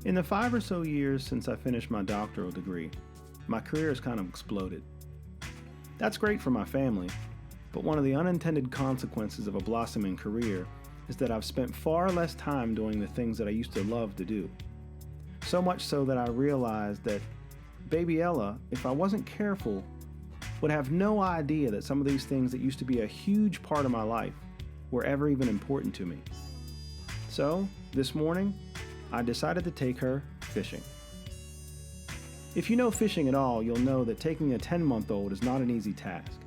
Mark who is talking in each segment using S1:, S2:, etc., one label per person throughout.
S1: In the 5 or so years since I finished my doctoral degree, my career has kind of exploded. That's great for my family, but one of the unintended consequences of a blossoming career is that I've spent far less time doing the things that I used to love to do. So much so that I realized that baby Ella, if I wasn't careful, would have no idea that some of these things that used to be a huge part of my life were ever even important to me. So, this morning, I decided to take her fishing. If you know fishing at all, you'll know that taking a 10-month-old is not an easy task.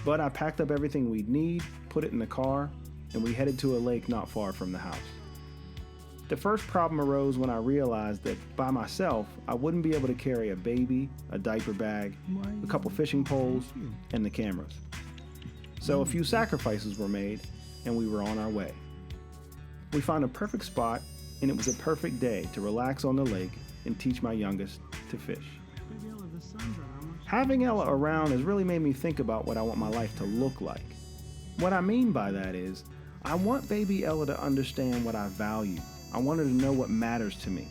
S1: But I packed up everything we'd need, put it in the car, and we headed to a lake not far from the house. The first problem arose when I realized that by myself, I wouldn't be able to carry a baby, a diaper bag, a couple fishing poles, and the cameras. So a few sacrifices were made, and we were on our way. We found a perfect spot, and it was a perfect day to relax on the lake and teach my youngest to fish. Having Ella around has really made me think about what I want my life to look like. What I mean by that is, I want baby Ella to understand what I value. I want her to know what matters to me.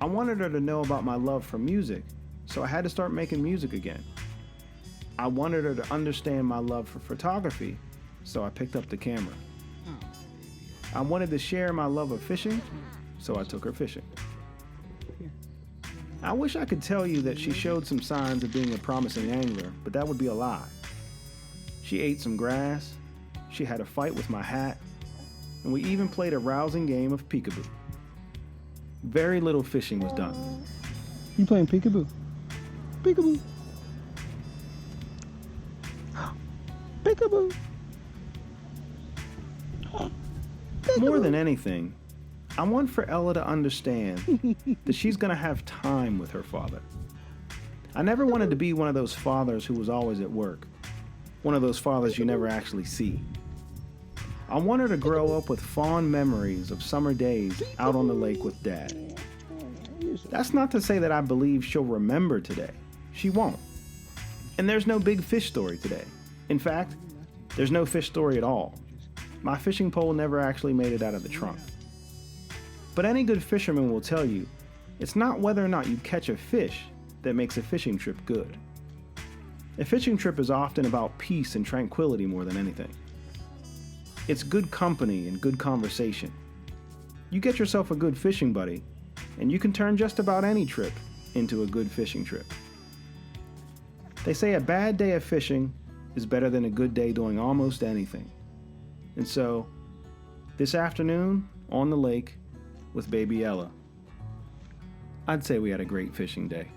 S1: I wanted her to know about my love for music, so I had to start making music again. I wanted her to understand my love for photography, so I picked up the camera. I wanted to share my love of fishing, so I took her fishing. I wish I could tell you that she showed some signs of being a promising angler, but that would be a lie. She ate some grass, she had a fight with my hat, and we even played a rousing game of peekaboo. Very little fishing was done.
S2: You playing peekaboo? Peekaboo. Peekaboo.
S1: More than anything, I want for Ella to understand that she's going to have time with her father. I never wanted to be one of those fathers who was always at work, one of those fathers you never actually see. I want her to grow up with fond memories of summer days out on the lake with Dad. That's not to say that I believe she'll remember today. She won't. And there's no big fish story today. In fact, there's no fish story at all. My fishing pole never actually made it out of the trunk. But any good fisherman will tell you, it's not whether or not you catch a fish that makes a fishing trip good. A fishing trip is often about peace and tranquility more than anything. It's good company and good conversation. You get yourself a good fishing buddy, and you can turn just about any trip into a good fishing trip. They say a bad day of fishing is better than a good day doing almost anything. And so, this afternoon, on the lake, with baby Ella, I'd say we had a great fishing day.